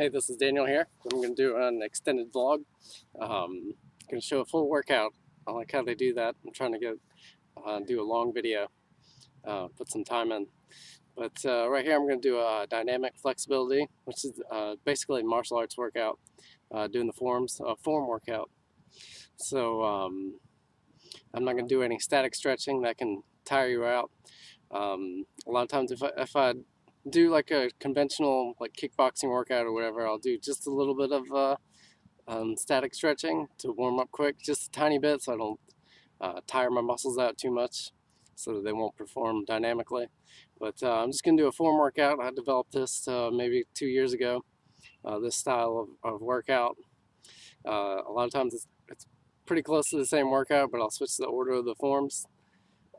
Hey, this is Daniel here. I'm going to do an extended vlog. Going to show a full workout. I like how they do that. I'm trying to do a long video, put some time in. But right here I'm going to do a dynamic flexibility, which is basically a martial arts workout, doing the form workout. So I'm not going to do any static stretching that can tire you out. A lot of times if I do like a conventional like kickboxing workout or whatever, I'll do just a little bit of static stretching to warm up quick, just a tiny bit, so I don't tire my muscles out too much, so that they won't perform dynamically. But I'm just gonna do a form workout. I developed this maybe 2 years ago. This style of workout. A lot of times it's pretty close to the same workout, but I'll switch the order of the forms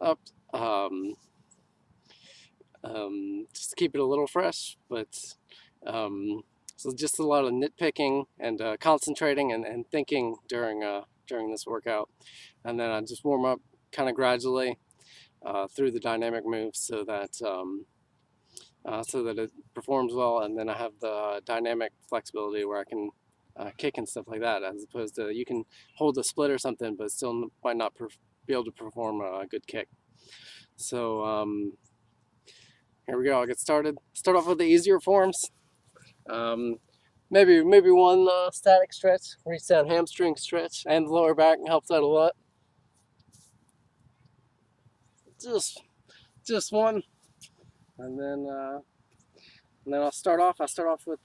up. Um, just to keep it a little fresh, but so just a lot of nitpicking and concentrating and thinking during this workout, and then I just warm up kind of gradually through the dynamic moves so that it performs well, and then I have the dynamic flexibility where I can kick and stuff like that, as opposed to you can hold a split or something, but still might not be able to perform a good kick. So here we go. I'll get started. Start off with the easier forms. Um, maybe one static stretch, reach that hamstring stretch, and the lower back helps out a lot. Just just one, and then I'll start off. I start off with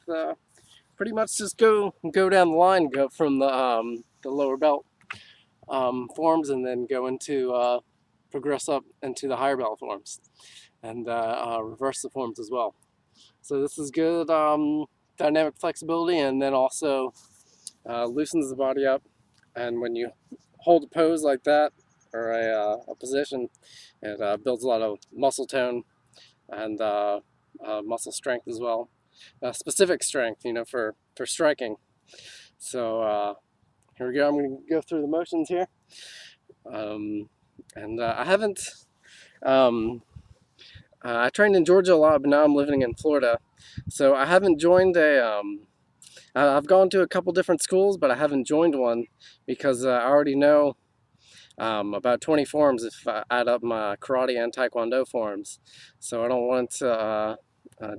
pretty much just go down the line, go from the lower belt forms, and then go into progress up into the higher belt forms, and reverse the forms as well. So this is good dynamic flexibility, and then also loosens the body up. And when you hold a pose like that, or a position, it builds a lot of muscle tone and muscle strength as well. Specific strength, for striking. So here we go. I'm going to go through the motions here. And I haven't. Um, I trained in Georgia a lot, but now I'm living in Florida. So I haven't joined I've gone to a couple different schools, but I haven't joined one because I already know about 20 forms if I add up my karate and taekwondo forms. So I don't want to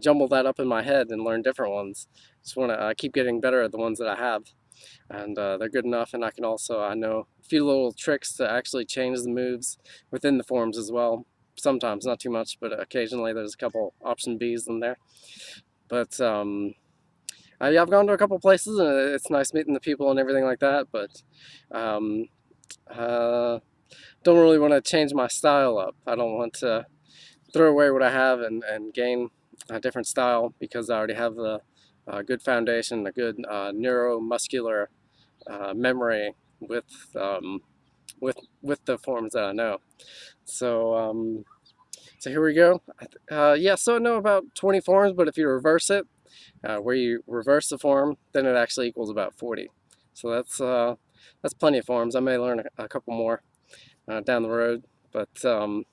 jumble that up in my head and learn different ones. Just want to keep getting better at the ones that I have. And they're good enough, and I know a few little tricks to actually change the moves within the forms as well. Sometimes, not too much, but occasionally there's a couple option Bs in there. But yeah, I've gone to a couple places, and it's nice meeting the people and everything like that. But um, uh, don't really want to change my style up. I don't want to throw away what I have and gain a different style because I already have a good foundation, a good neuromuscular memory with um, with the forms that I know. So so here we go. Yeah, so I know about 20 forms, but if you reverse it, where you reverse the form, then it actually equals about 40. So that's plenty of forms. I may learn a couple more down the road, but right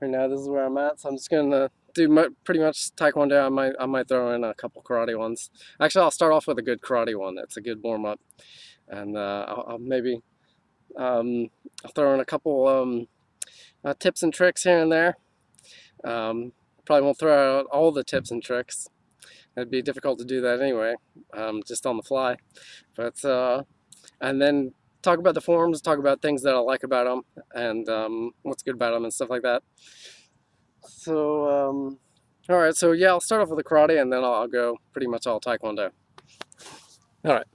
now this is where I'm at. So I'm just gonna do pretty much taekwondo. I might throw in a couple karate ones. Actually, I'll start off with a good karate one. That's a good warm up, and I'll maybe I'll throw in a couple tips and tricks here and there. Probably won't throw out all the tips and tricks. It'd be difficult to do that anyway, just on the fly. But and then talk about the forms, talk about things that I like about them, and what's good about them and stuff like that. So all right, so yeah, I'll start off with the karate, and then I'll go pretty much all taekwondo. All right.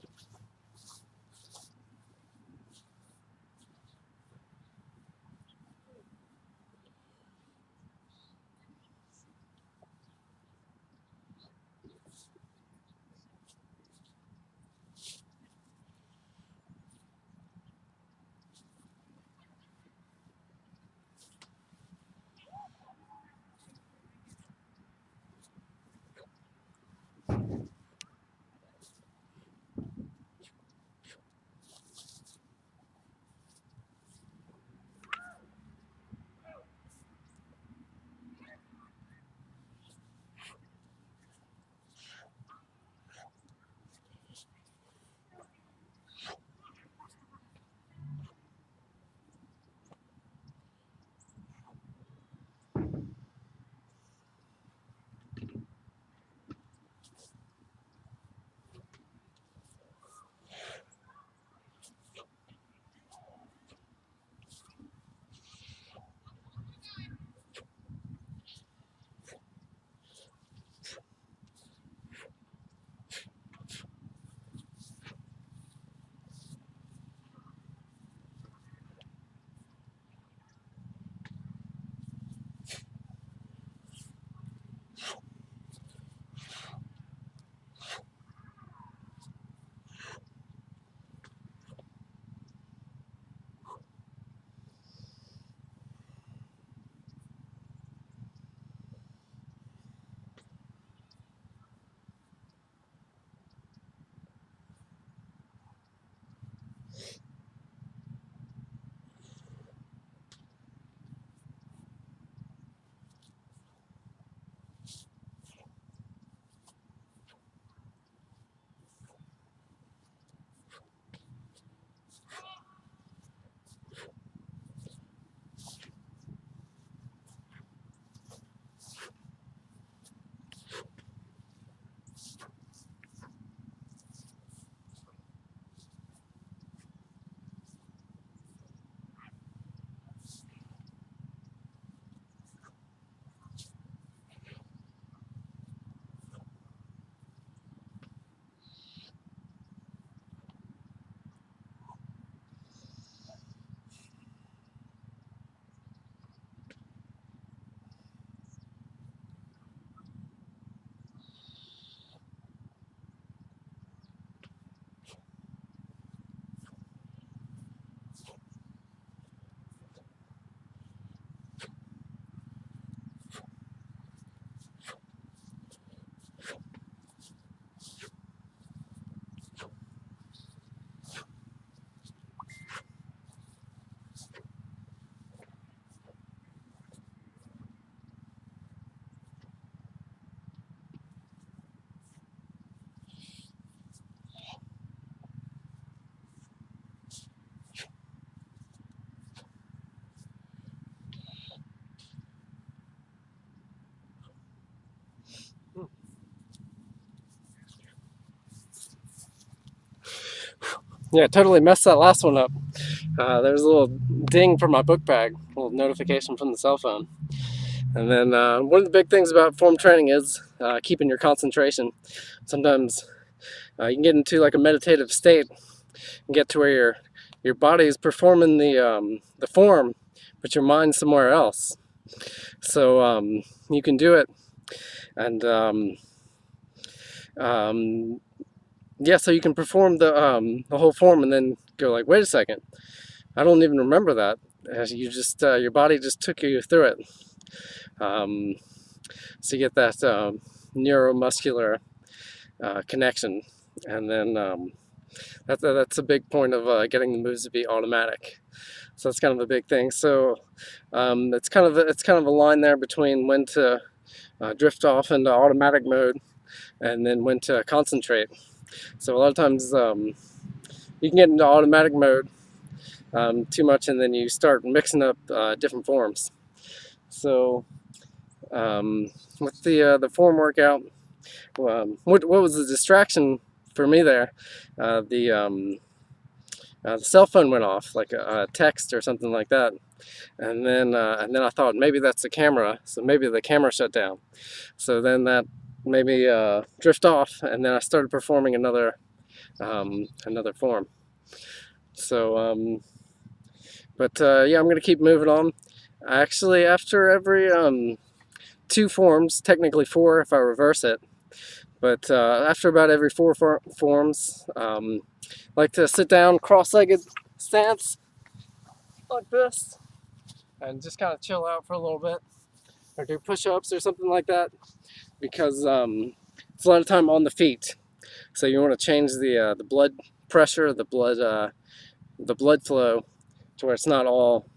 Yeah, totally messed that last one up. There's a little ding from my book bag, a little notification from the cell phone. And then one of the big things about form training is keeping your concentration. Sometimes you can get into like a meditative state and get to where your body is performing the form, but your mind's somewhere else. So you can do it, and yeah, so you can perform the whole form and then go like, wait a second, I don't even remember that. You just your body just took you through it. So you get that neuromuscular connection, and then that's a big point of getting the moves to be automatic. So that's kind of a big thing. So it's kind of a line there between when to drift off into automatic mode and then when to concentrate. So a lot of times you can get into automatic mode too much, and then you start mixing up different forms. So with the form workout, what was the distraction for me there? The cell phone went off, like a text or something like that, and then I thought maybe that's the camera, so maybe the camera shut down. So then that made me drift off, and then I started performing another form. So, but yeah, I'm gonna keep moving on. Actually, after every 2 forms, technically 4 if I reverse it, but after about every 4 forms, I like to sit down, cross-legged stance like this, and just kind of chill out for a little bit, or do push-ups or something like that, because it's a lot of time on the feet. So you want to change the blood pressure, the blood flow, to where it's not all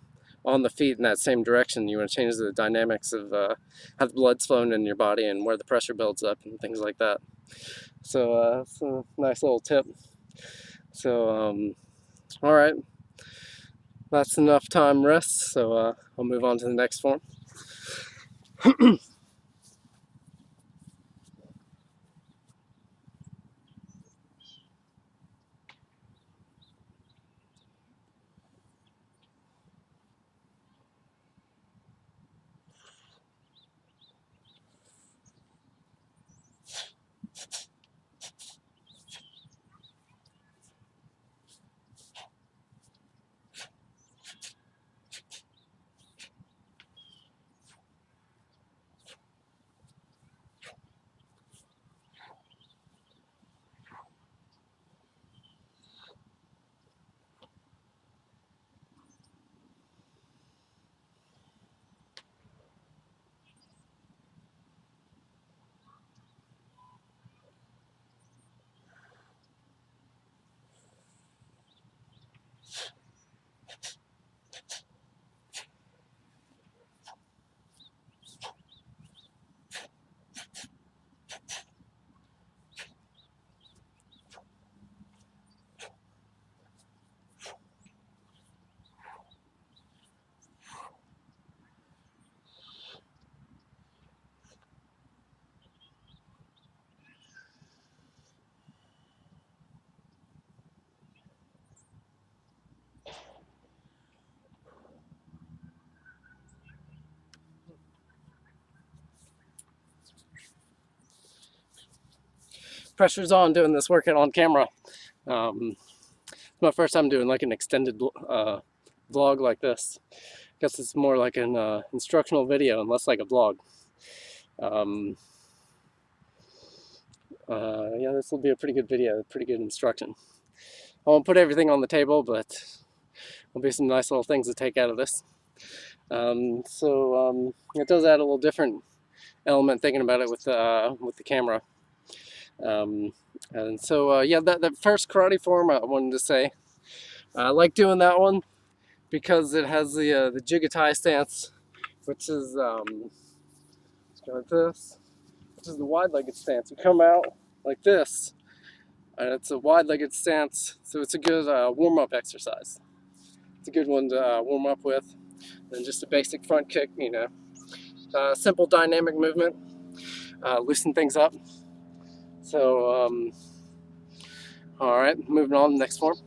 on the feet in that same direction. You want to change the dynamics of how the blood's flowing in your body and where the pressure builds up and things like that. So it's a nice little tip. So all right, that's enough time rest. So I'll move on to the next form. Pressure's on doing this workout on camera. It's my first time doing like an extended vlog like this. I guess it's more like an instructional video and less like a vlog. Yeah, this will be a pretty good video, pretty good instruction. I won't put everything on the table, but there'll be some nice little things to take out of this. So it does add a little different element thinking about it with the camera. And so yeah, that first karate form I wanted to say, I like doing that one because it has the Jugatai stance, which is let's go like this, which is the wide-legged stance. You come out like this, and it's a wide-legged stance, so it's a good warm-up exercise. It's a good one to warm up with. And just a basic front kick, you know, simple dynamic movement, loosen things up. So all right, moving on to the next form.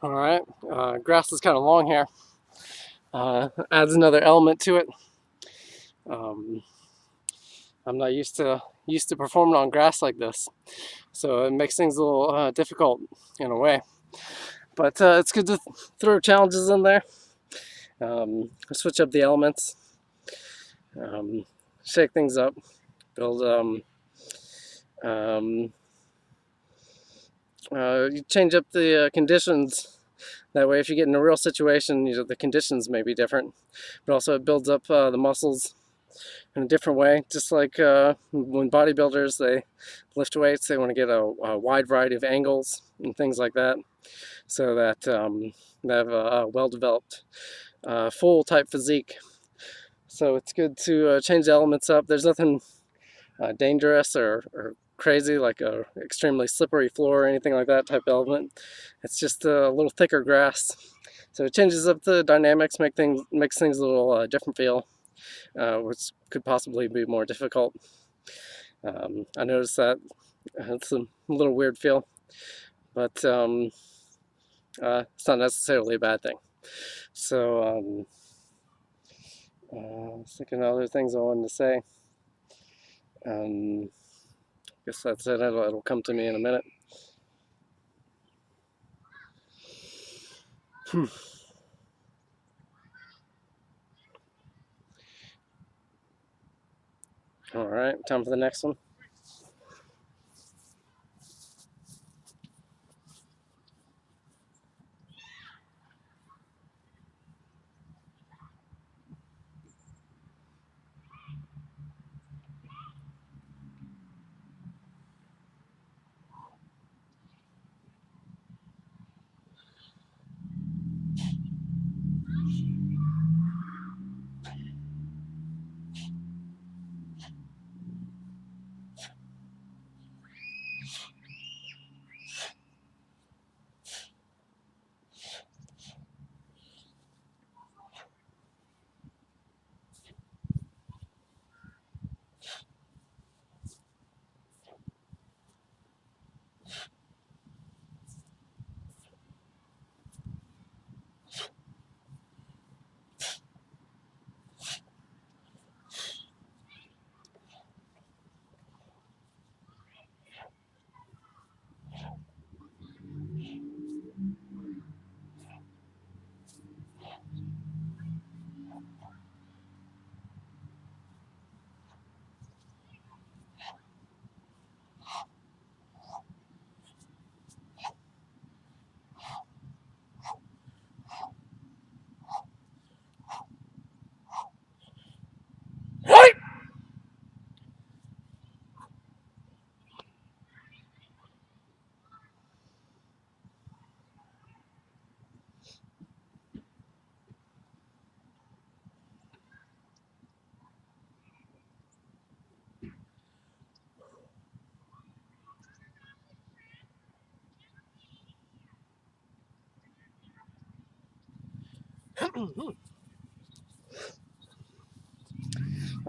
All right, grass is kind of long here. Adds another element to it. Um, I'm not used to performing on grass like this, so it makes things a little difficult in a way. But it's good to throw challenges in there. Switch up the elements, um, shake things up, build. Um, you change up the conditions. That way, if you get in a real situation, the conditions may be different, but also it builds up the muscles in a different way. Just like when bodybuilders, they lift weights, they want to get a wide variety of angles and things like that, so that they have a well-developed, full type physique. So it's good to change the elements up. There's nothing dangerous or crazy like a extremely slippery floor or anything like that type element. It's just a little thicker grass, so it changes up the dynamics, makes things a little different feel, which could possibly be more difficult. I noticed that it's a little weird feel, but it's not necessarily a bad thing. So I was thinking of other things I wanted to say. Guess that's it. It'll come to me in a minute. All right, time for the next one.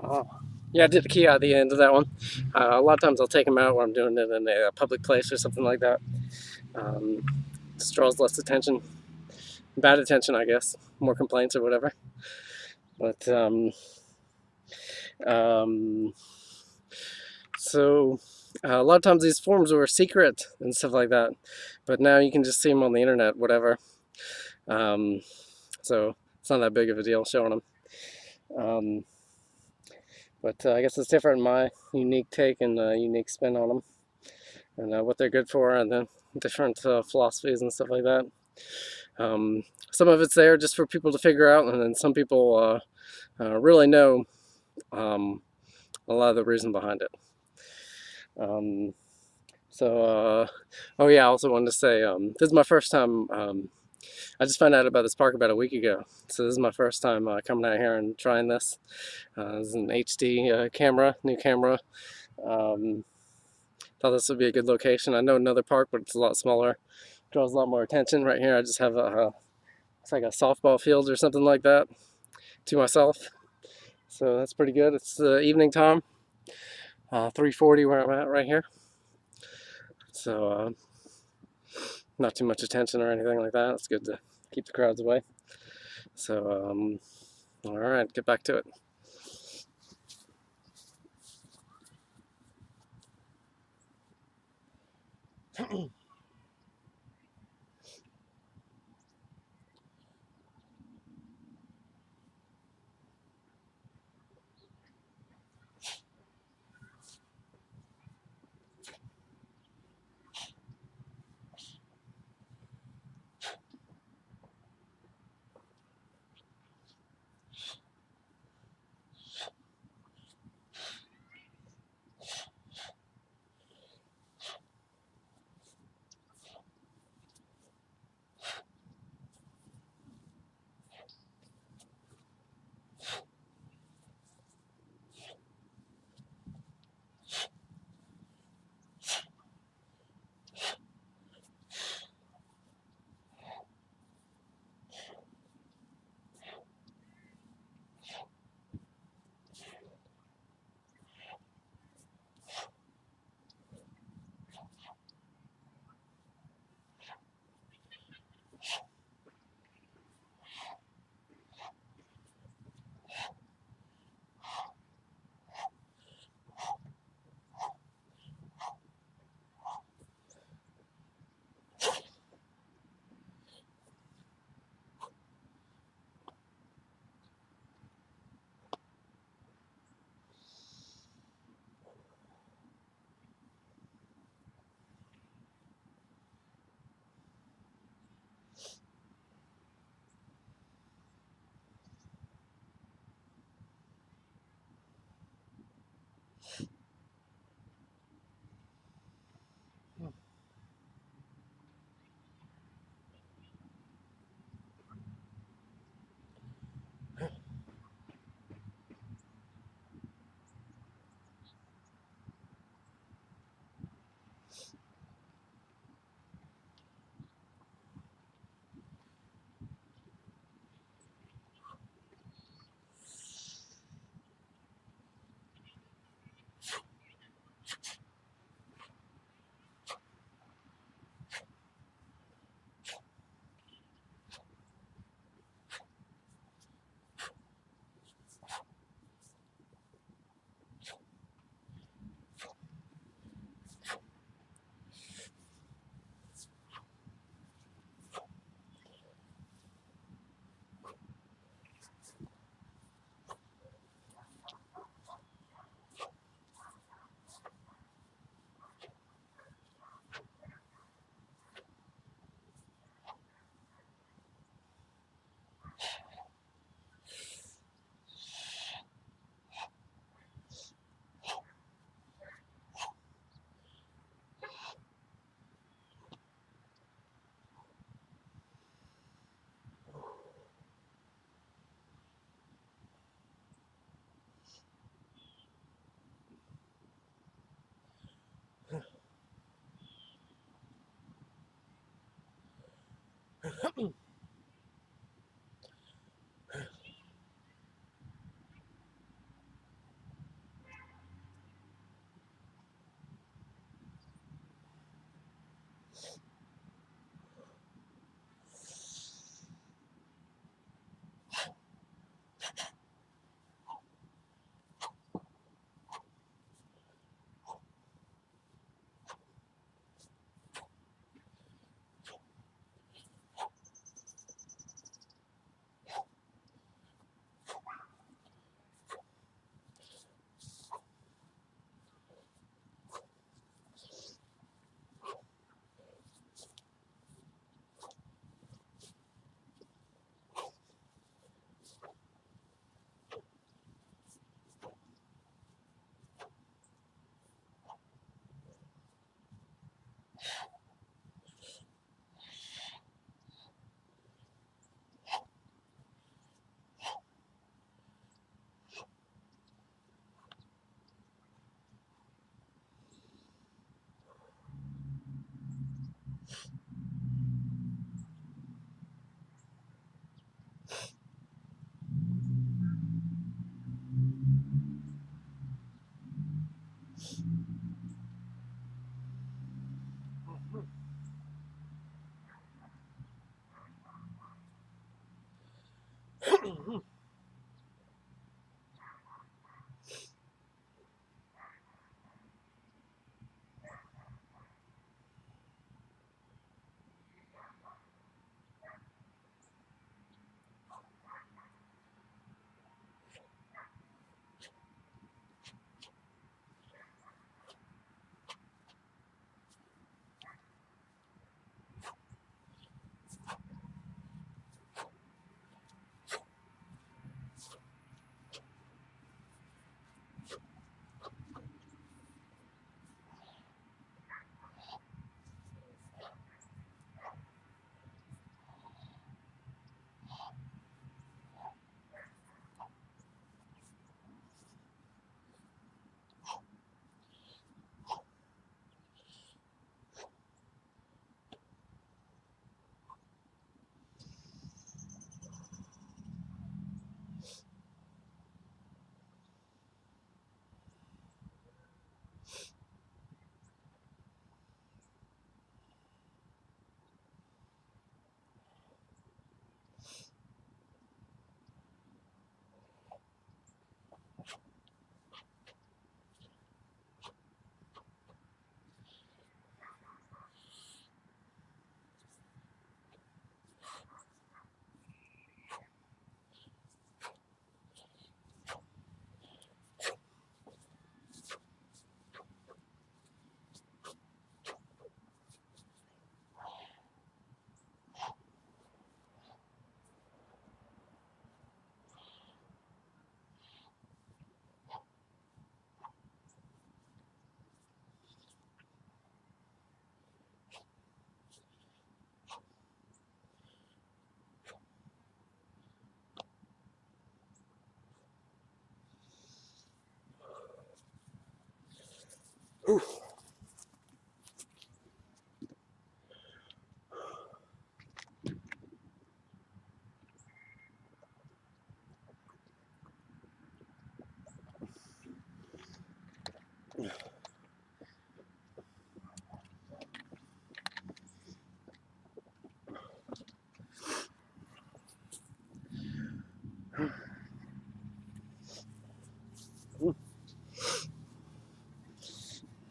Oh, yeah, I did the key out at the end of that one. A lot of times I'll take them out when I'm doing it in a public place or something like that. Um, just draws less attention, bad attention, I guess, more complaints or whatever. But um, so a lot of times these forums were secret and stuff like that, but now you can just see them on the internet, whatever. So it's not that big of a deal showing them. But I guess it's different in my unique take and unique spin on them, and what they're good for, and then different philosophies and stuff like that. Some of it's there just for people to figure out, and then some people really know a lot of the reason behind it. Oh yeah, I also wanted to say this is my first time. I just found out about this park about a week ago, so this is my first time coming out here and trying this. This is an HD camera, new camera. Thought this would be a good location. I know another park, but it's a lot smaller. Draws a lot more attention. Right here, I just have it's like a softball field or something like that to myself. So that's pretty good. It's evening time. 340 where I'm at right here. So not too much attention or anything like that. It's good to keep the crowds away. So all right, get back to it.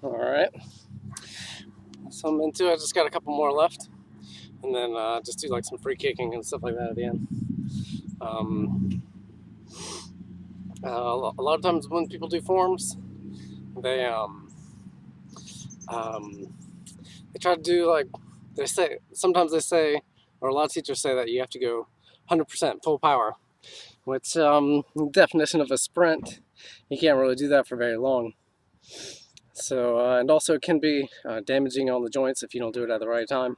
All right, so I'm into it. I just got a couple more left, and then just do like some free kicking and stuff like that at the end. Um, a lot of times when people do forms, they um, they try to do like they say. Sometimes they say, or a lot of teachers say that you have to go 100% full power, which definition of a sprint, you can't really do that for very long. So and also it can be damaging on the joints if you don't do it at the right time.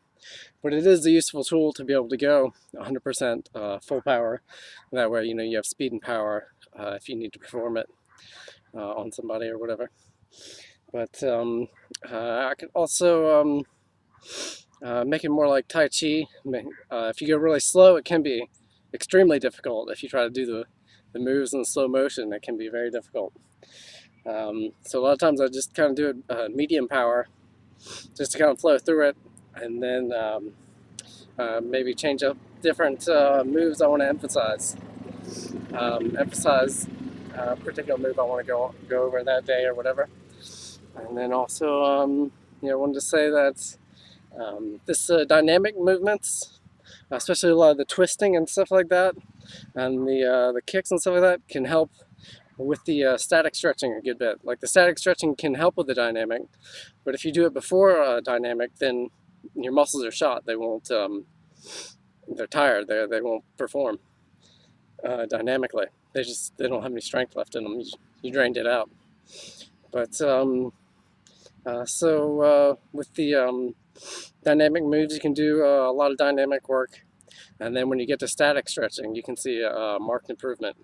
But it is a useful tool to be able to go 100% full power. That way, you have speed and power if you need to perform it on somebody or whatever. But I could also make it more like Tai Chi. If you go really slow, it can be extremely difficult. If you try to do the moves in slow motion, it can be very difficult. So a lot of times I just kind of do it medium power, just to kind of flow through it, and then maybe change up different moves I want to emphasize. Emphasize a particular move I want to go over that day or whatever. And then also, wanted to say that this dynamic movements, especially a lot of the twisting and stuff like that, and the kicks and stuff like that, can help with the static stretching a good bit. Like the static stretching can help with the dynamic, but if you do it before dynamic, then your muscles are shot. They won't. They're tired. They won't perform dynamically. They don't have any strength left in them. You drained it out. But with the dynamic moves, you can do a lot of dynamic work, and then when you get to static stretching, you can see a marked improvement.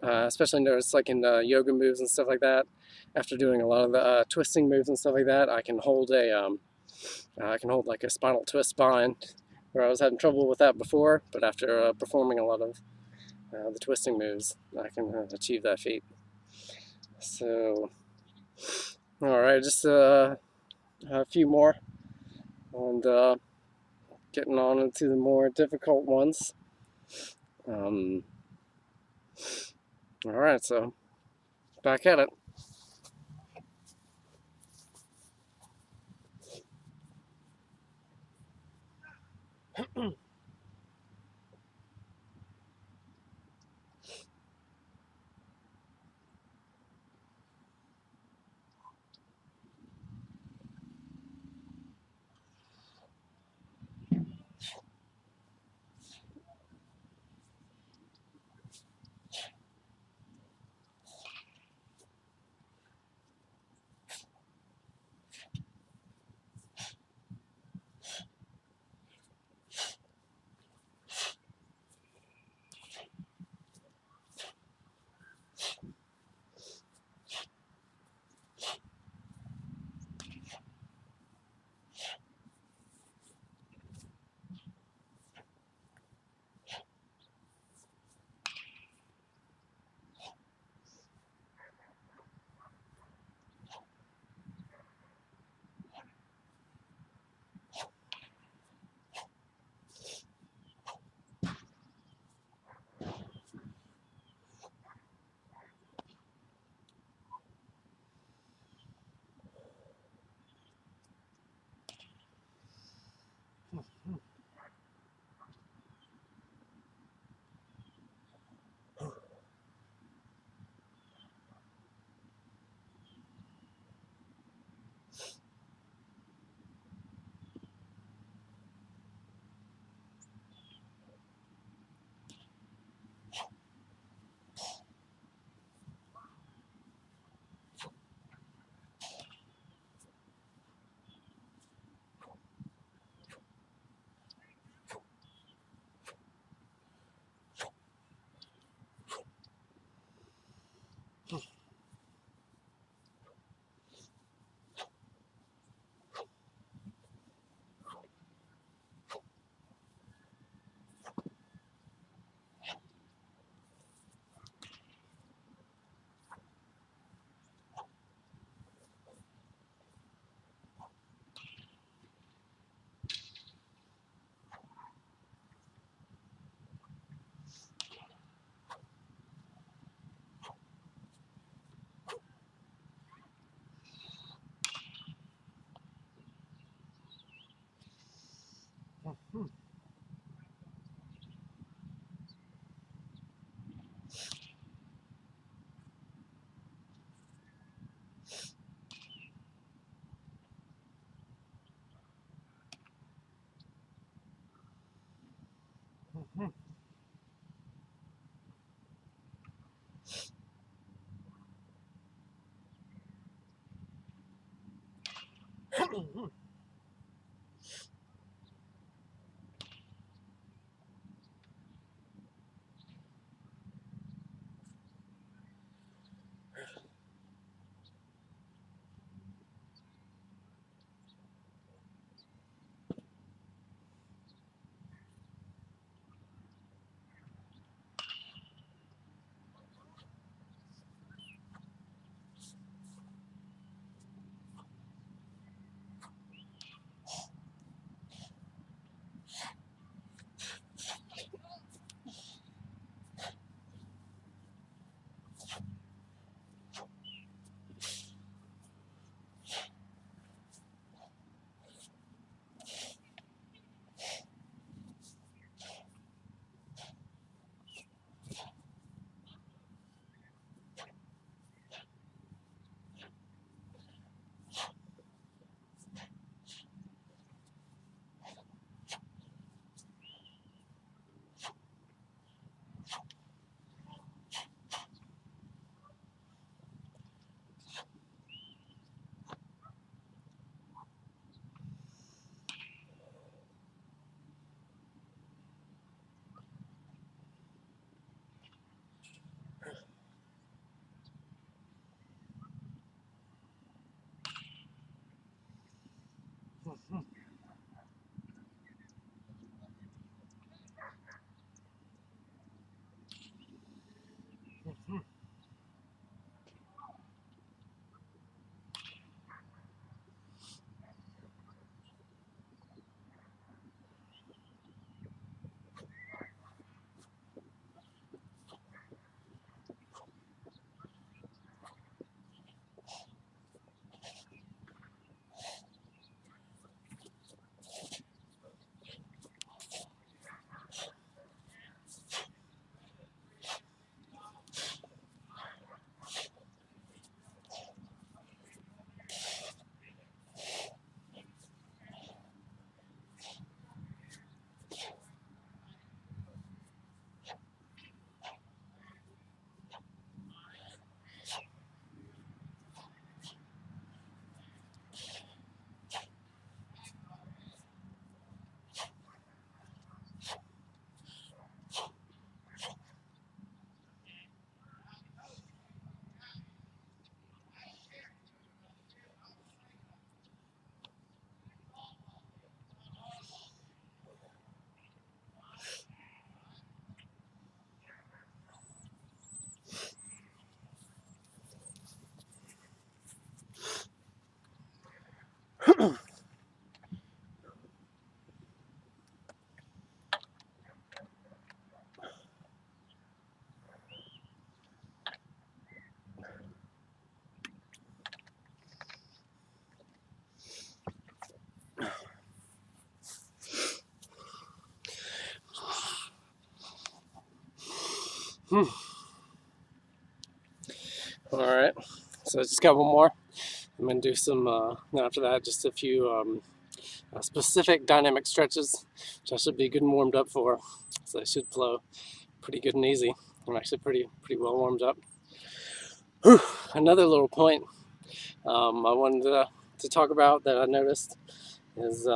Especially notice like in yoga moves and stuff like that. After doing a lot of the twisting moves and stuff like that, I can hold like a spinal twist bind, where I was having trouble with that before, but after performing a lot of the twisting moves, I can achieve that feat. So All right, just a few more, and getting on into the more difficult ones. Um, all right, so back at it. Alright, so I just got one more. I'm going to do some, after that, just a few specific dynamic stretches, which I should be good and warmed up for. So they should flow pretty good and easy. I'm actually pretty well warmed up. Whew. Another little point I wanted to talk about that I noticed is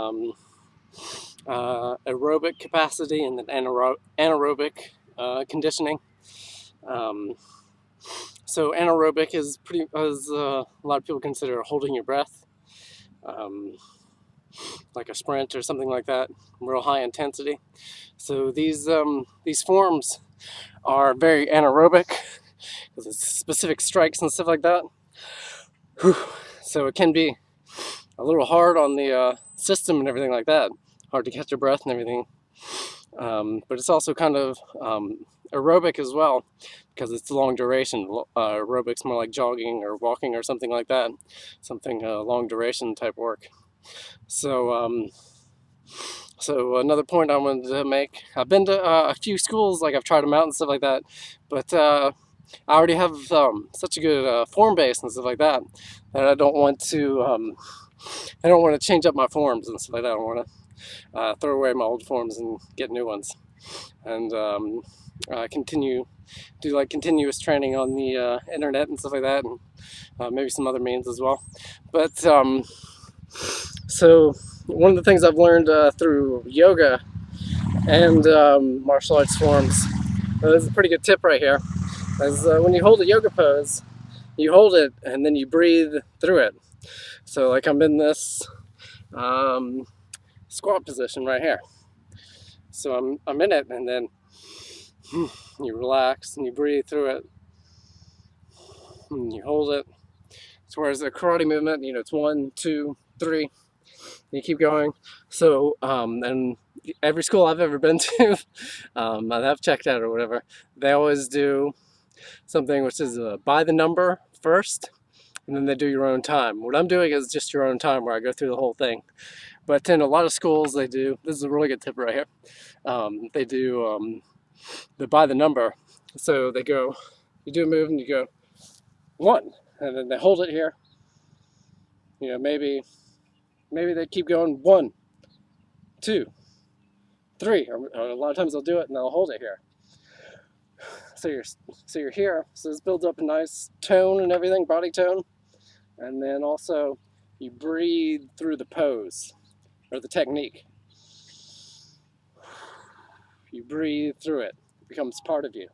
aerobic capacity and then anaerobic conditioning. So anaerobic is a lot of people consider holding your breath, like a sprint or something like that, real high intensity. So these forms are very anaerobic because it's specific strikes and stuff like that. Whew. So it can be a little hard on the system and everything like that. Hard to catch your breath and everything. But it's also kind of aerobic as well because it's long duration. Aerobic's more like jogging or walking or something like that. Something long duration type work. So so another point I wanted to make, I've been to a few schools, like I've tried them out and stuff like that, but I already have such a good form base and stuff like that I don't want to change up my forms and stuff like that. I don't want to throw away my old forms and get new ones, and do like continuous training on the internet and stuff like that, and maybe some other means as well. But so one of the things I've learned through yoga and martial arts forms, this is a pretty good tip right here, is when you hold a yoga pose, you hold it and then you breathe through it. So like I'm in this squat position right here. So I'm in it, and then you relax and you breathe through it and you hold it. So whereas a karate movement, it's 1, 2, 3, you keep going. So and every school I've ever been to, I've checked out or whatever, they always do something which is by the number first, and then they do your own time. What I'm doing is just your own time, where I go through the whole thing. But in a lot of schools, they do, this is a really good tip right here, they do the by the number. So they go, you do a move and you go 1, and then they hold it here. Maybe they keep going 1, 2, 3, or a lot of times they'll do it and they'll hold it here. So you're here. So this builds up a nice tone and everything, body tone, and then also you breathe through the pose or the technique. You breathe through it. It becomes part of you.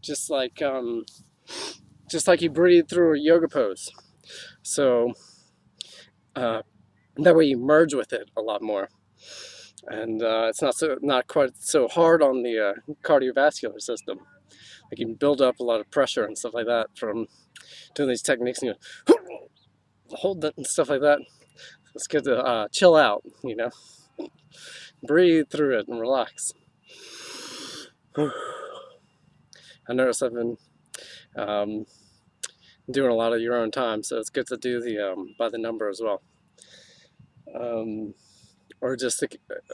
Just like you breathe through a yoga pose. So that way you merge with it a lot more, and it's not quite so hard on the cardiovascular system. Like you can build up a lot of pressure and stuff like that from doing these techniques, and you hold that and stuff like that. It's good to chill out, breathe through it and relax. I noticed I've been doing a lot of your own time, so it's good to do the by the number as well, or just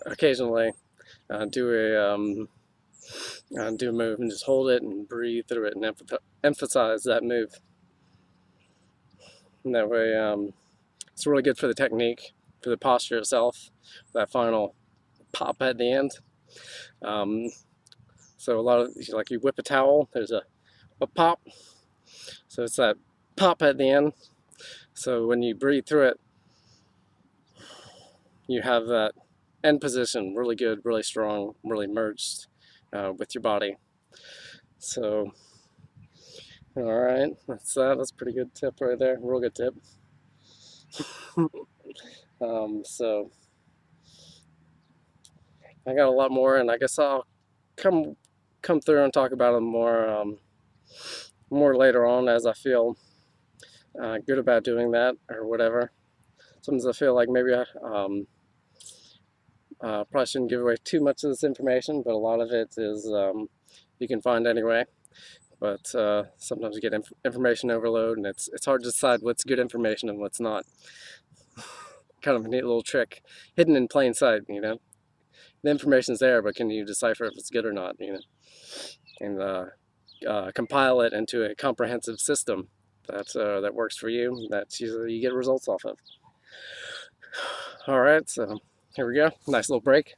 occasionally do a move and just hold it and breathe through it and emphasize that move. And that way, it's really good for the technique, for the posture itself, that final pop at the end. So a lot of, like you whip a towel, there's a pop. So it's that pop at the end. So when you breathe through it, you have that end position really good, really strong, really merged with your body. So, all right, that's that. That's a pretty good tip right there. Real good tip. So I got a lot more, and I guess I'll come through and talk about them more later on as I feel good about doing that or whatever. Sometimes I feel like maybe I probably shouldn't give away too much of this information, but a lot of it is you can find anyway. But sometimes you get information overload, and it's hard to decide what's good information and what's not. kind of a neat little trick, hidden in plain sight. You know, the information's there, but can you decipher if it's good or not? You know, and compile it into a comprehensive system that works for you. That you get results off of. All right, so here we go. Nice little break.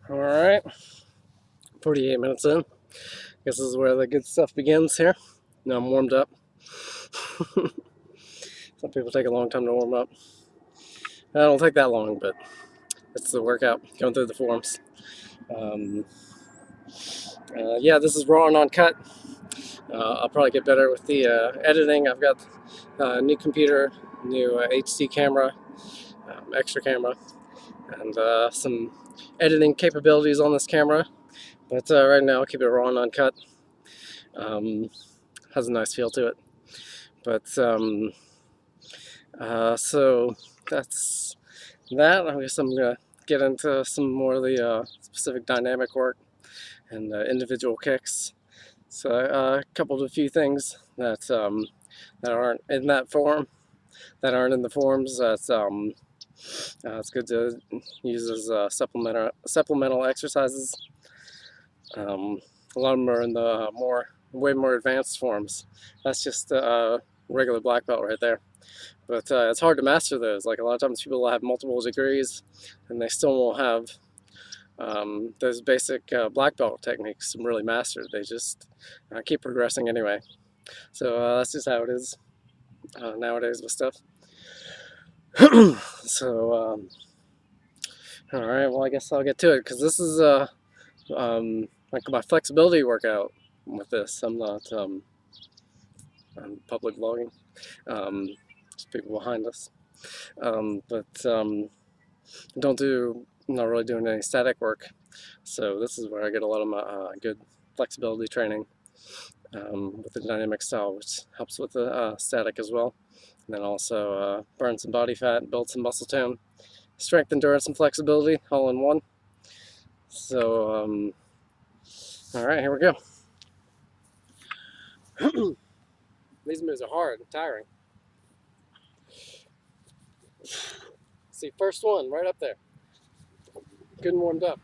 All right, 48 minutes in. Guess this is where the good stuff begins here. Now I'm warmed up. Some people take a long time to warm up. I don't take that long, but it's the workout, going through the forms. Um, yeah, this is raw and uncut. I'll probably get better with the editing. I've got a new computer, new HD camera, extra camera, and some editing capabilities on this camera. But right now I'll keep it raw and uncut. Has a nice feel to it. But so that's that. I guess I'm gonna get into some more of the specific dynamic work. and individual kicks. So I coupled a few things that aren't in that form, that aren't in the forms. It's good to use as supplemental exercises. A lot of them are in the way more advanced forms. That's just regular black belt right there. But it's hard to master those. Like a lot of times people will have multiple degrees and they still won't have those basic black belt techniques really mastered. They just keep progressing anyway. So that's just how it is nowadays with stuff. So, all right, well, I guess I'll get to it because this is like my flexibility workout with this. I'm not I'm public vlogging. There's people behind us. But not really doing any static work. So this is where I get a lot of my good flexibility training with the dynamic style, which helps with the static as well. And then also burn some body fat, build some muscle tone, strength, endurance, and flexibility all in one. So, all right, here we go. These moves are hard and tiring. See, first one right up there. Good and warmed up.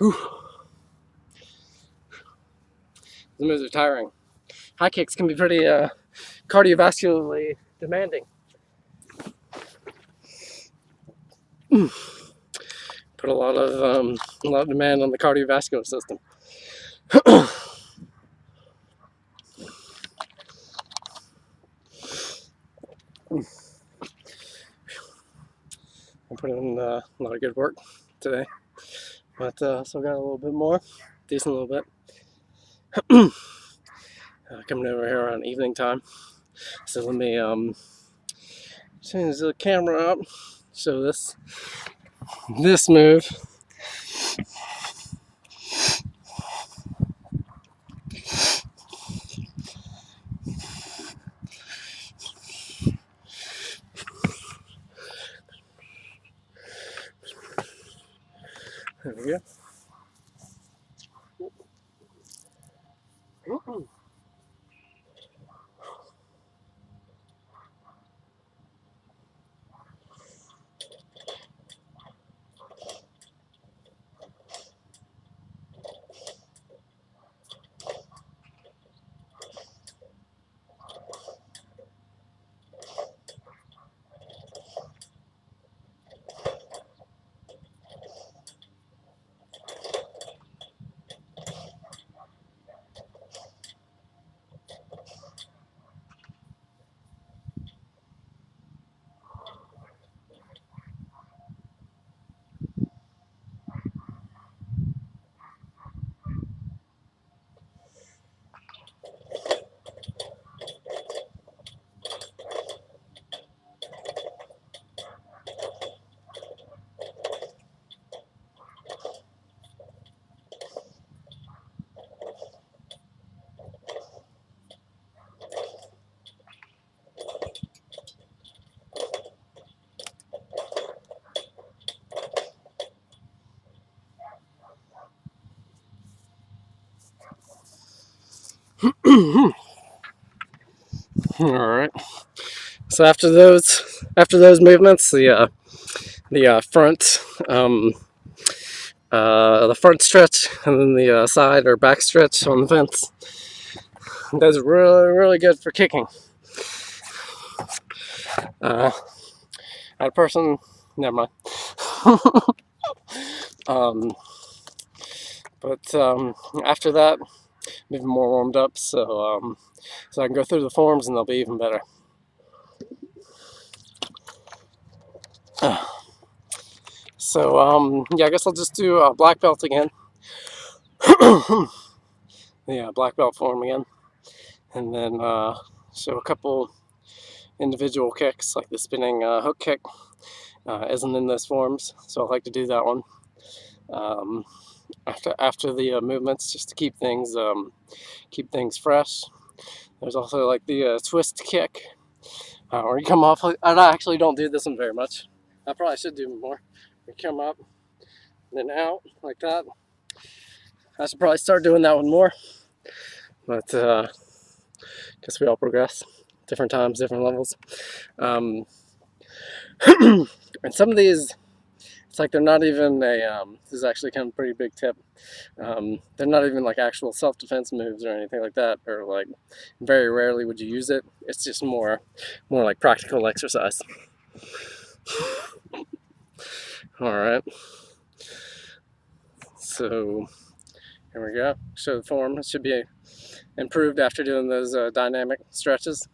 Whew. These moves are tiring. High kicks can be pretty cardiovascularly demanding. Put a lot of demand on the cardiovascular system. I put in a lot of good work today, but still got a little bit more, decent little bit. Coming over here around evening time, so let me change the camera up. Show this move. There we go. All right. So after those movements, the front stretch and then the side or back stretch on the fence. That's really really good for kicking. Uh, a person, never mind. um, but after that, I'm even more warmed up, so I can go through the forms and they'll be even better. So yeah, I guess I'll just do black belt again. Yeah, black belt form again, and then show a couple individual kicks like the spinning hook kick. Isn't in those forms, so I like to do that one um, after the movements, just to keep things fresh. There's also like the twist kick, where you come off. I actually don't do this one very much. I probably should do more. You come up, then out like that. I should probably start doing that one more, but guess we all progress. Different times, different levels. Um, and some of these, it's like they're not even a. This is actually kind of a pretty big tip. They're not even like actual self-defense moves or anything like that, or like very rarely would you use it. It's just more like practical exercise. All right, so here we go. Show the form. It should be improved after doing those dynamic stretches.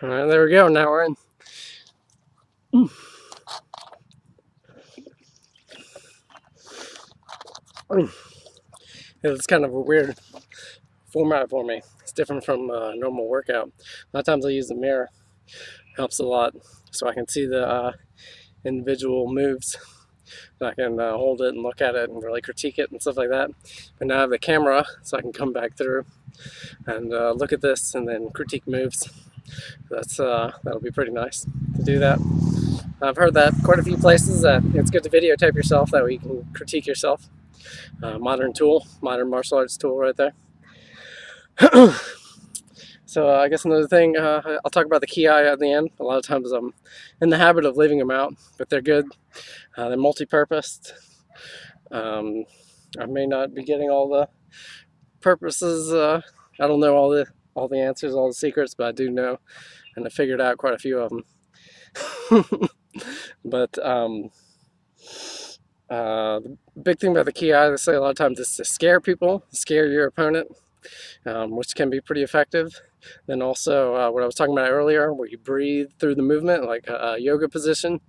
All right, there we go. Now we're in. It's kind of a weird format for me. It's different from a normal workout. A lot of times I use the mirror. Helps a lot, so I can see the individual moves. I can hold it and look at it and really critique it and stuff like that. But now I have the camera, so I can come back through and look at this and then critique moves. That'll be pretty nice to do that. I've heard that quite a few places that it's good to videotape yourself, that way you can critique yourself. Modern martial arts tool right there. So I guess another thing, I'll talk about the ki at the end. A lot of times I'm in the habit of leaving them out, but they're good. They're multi-purposed. I may not be getting all the purposes. I don't know all the answers, all the secrets, but I do know, and I figured out quite a few of them. But the big thing about the ki, they say a lot of times, is to scare people, scare your opponent, which can be pretty effective. Then also what I was talking about earlier, where you breathe through the movement, like a yoga position.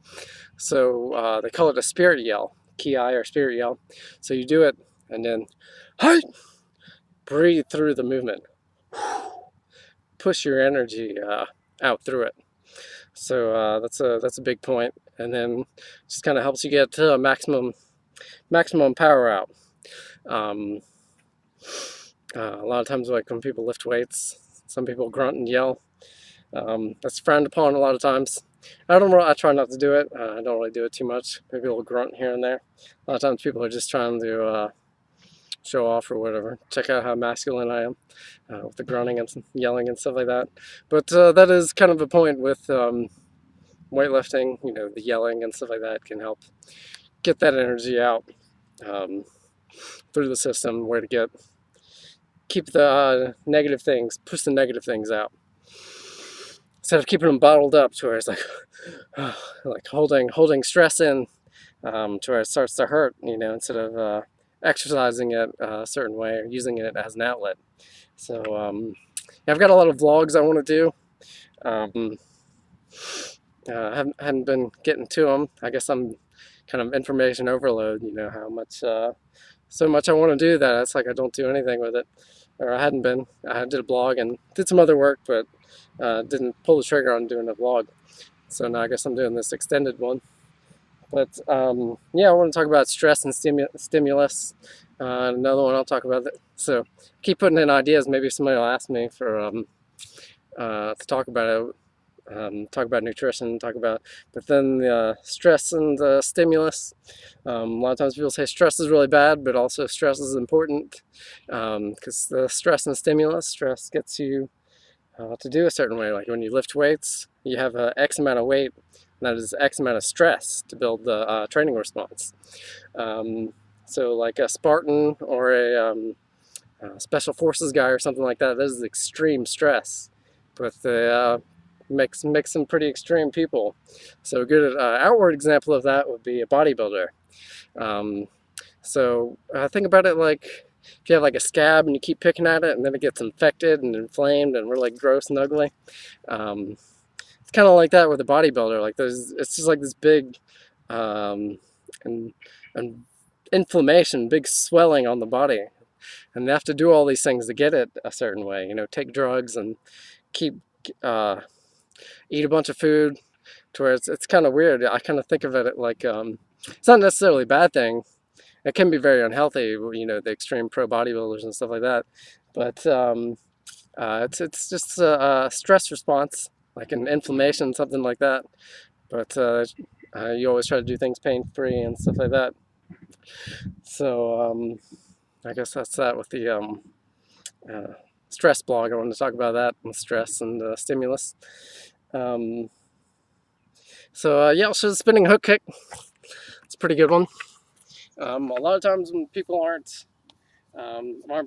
So they call it a spirit yell, ki or spirit yell. So you do it and then breathe through the movement. Push your energy out through it. So that's a big point. And then just kind of helps you get maximum power out. A lot of times, like when people lift weights, some people grunt and yell. That's frowned upon a lot of times. I try not to do it. I don't really do it too much. Maybe a little grunt here and there. A lot of times people are just trying to show off or whatever. Check out how masculine I am with the grunting and yelling and stuff like that. But that is kind of a point with weightlifting. You know, the yelling and stuff like that can help get that energy out through the system, where to keep the negative things, push the negative things out, instead of keeping them bottled up to where it's like like holding stress in to where it starts to hurt, you know, instead of exercising it a certain way or using it as an outlet. So yeah, I've got a lot of vlogs I want to do. Hadn't been getting to them. I guess I'm kind of information overload, you know, how much so much I want to do that it's like I don't do anything with it, or I hadn't been. I did a blog and did some other work, but didn't pull the trigger on doing a vlog. So now I guess I'm doing this extended one. But yeah, I want to talk about stress and stimulus. Another one I'll talk about. So keep putting in ideas. Maybe somebody will ask me for to talk about it. Talk about nutrition, but then the stress and the stimulus. A lot of times people say stress is really bad, but also stress is important, because the stress and stimulus, stress gets you to do a certain way. Like when you lift weights, you have X amount of weight, and that is X amount of stress to build the training response. So like a Spartan or a special forces guy or something like that, that is extreme stress, but the makes some pretty extreme people. So a good outward example of that would be a bodybuilder. So think about it like if you have like a scab and you keep picking at it and then it gets infected and inflamed and really gross and ugly. It's kind of like that with a bodybuilder. Like it's just like this big and inflammation, big swelling on the body, and they have to do all these things to get it a certain way. You know, take drugs and keep eat a bunch of food, to where it's kind of weird. I kind of think of it like it's not necessarily a bad thing. It can be very unhealthy, you know, the extreme pro bodybuilders and stuff like that. But it's just a stress response, like an inflammation, something like that. But you always try to do things pain-free and stuff like that. So I guess that's that with the stress blog. I wanted to talk about that and stress and stimulus. So yeah, so the spinning hook kick, it's a pretty good one. A lot of times when people aren't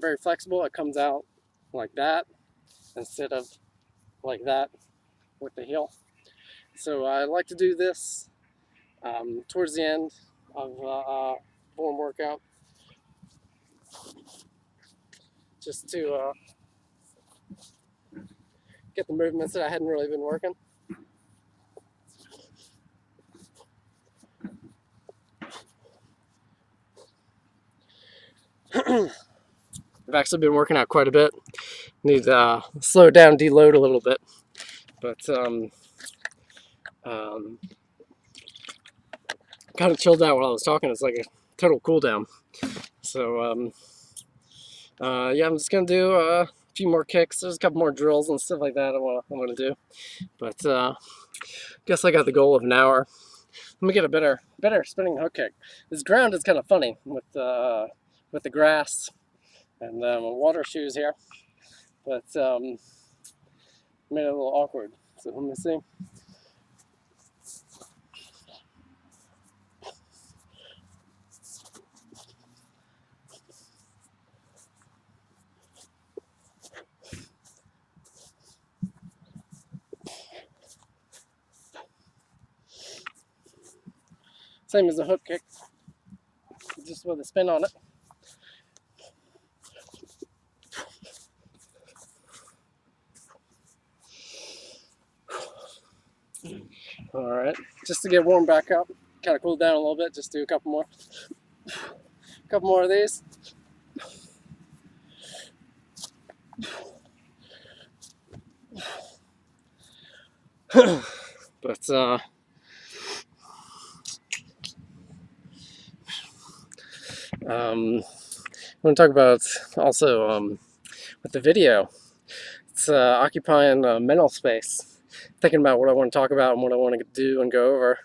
very flexible, it comes out like that instead of like that with the heel. So I like to do this towards the end of form workout, just to get the movements that I hadn't really been working. I've actually been working out quite a bit. Need to slow down, deload a little bit. But kind of chilled out while I was talking. It's like a total cool down. So yeah, I'm just gonna do a few more kicks. There's a couple more drills and stuff like that I want to do. But guess I got the goal of an hour. Let me get a better spinning hook kick. This ground is kind of funny with the grass and water shoes here, but made it a little awkward. So let me see. Same as a hook kick, just with a spin on it. All right, just to get warmed back up, kind of cool down a little bit. Just do a couple more of these. But I want to talk about also with the video. It's occupying mental space, thinking about what I want to talk about and what I want to do and go over.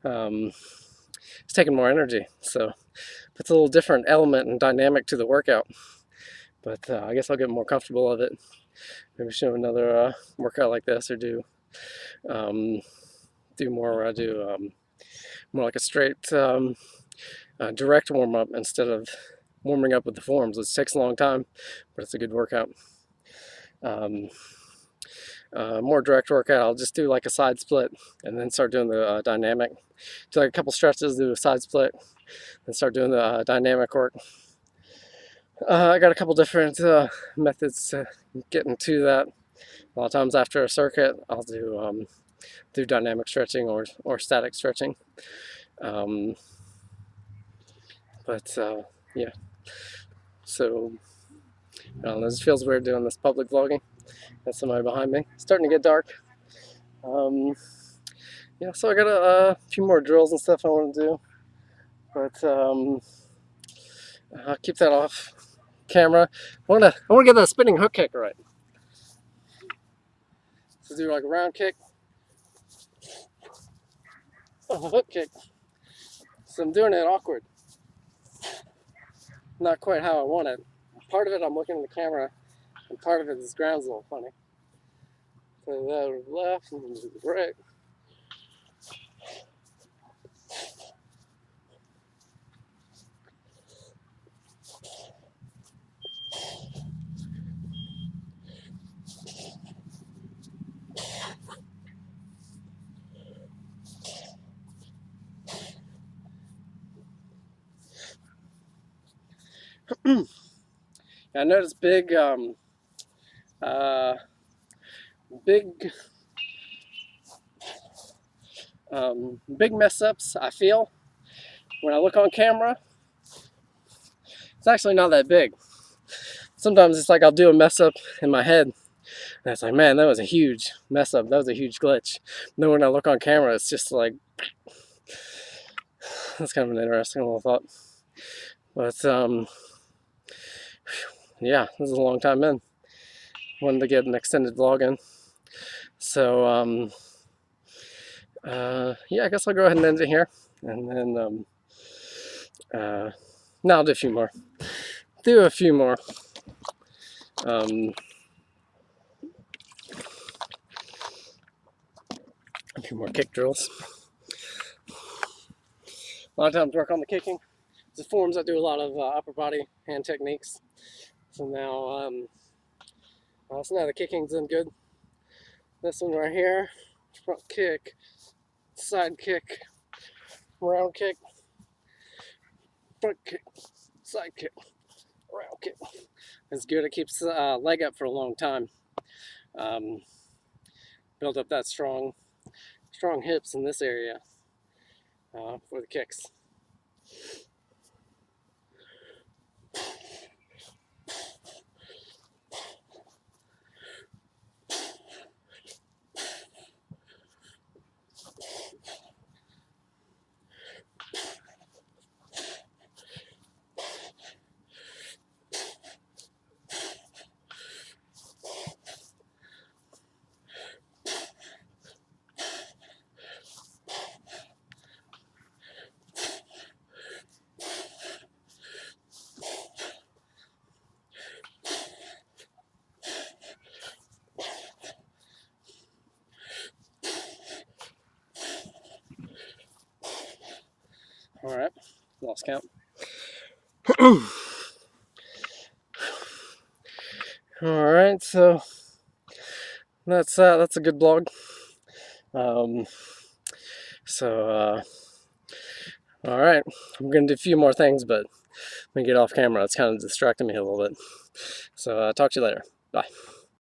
It's taking more energy, so it's a little different element and dynamic to the workout. But I guess I'll get more comfortable with it. Maybe show another workout like this, or do more where I do more like a straight direct warm up instead of warming up with the forms. It takes a long time, but it's a good workout. More direct workout, I'll just do like a side split and then start doing the dynamic. Do like a couple stretches, do a side split, and start doing the dynamic work. I got a couple different methods to getting to that. A lot of times after a circuit, I'll do dynamic stretching or static stretching. But yeah, so I don't know, this feels weird doing this public vlogging. Got somebody behind me. It's starting to get dark. Yeah, so I got a few more drills and stuff I want to do, but I'll keep that off camera. I want to get that spinning hook kick right. So do like a round kick, a hook kick. So I'm doing it awkward. Not quite how I want it. Part of it I'm looking at the camera, and part of it this ground's a little funny. So that left and to the right. I noticed big big mess ups I feel when I look on camera. It's actually not that big. Sometimes it's like I'll do a mess up in my head, and it's like, man, that was a huge mess up. That was a huge glitch. And then when I look on camera, it's just like, that's kind of an interesting little thought. But yeah, this is a long time in. Wanted to get an extended vlog in. So yeah, I guess I'll go ahead and end it here, and then now I'll do a few more. A few more kick drills. A lot of times work on the kicking. The forms I do a lot of upper body hand techniques. So now the kicking's in good. This one right here, front kick, side kick, round kick, front kick, side kick, round kick. It's good. It keeps the leg up for a long time. build up that strong hips in this area for the kicks. All right, lost count. All right, so that's a good blog. So all right, I'm gonna do a few more things, but when I get off camera, it's kind of distracting me a little bit. So talk to you later. Bye.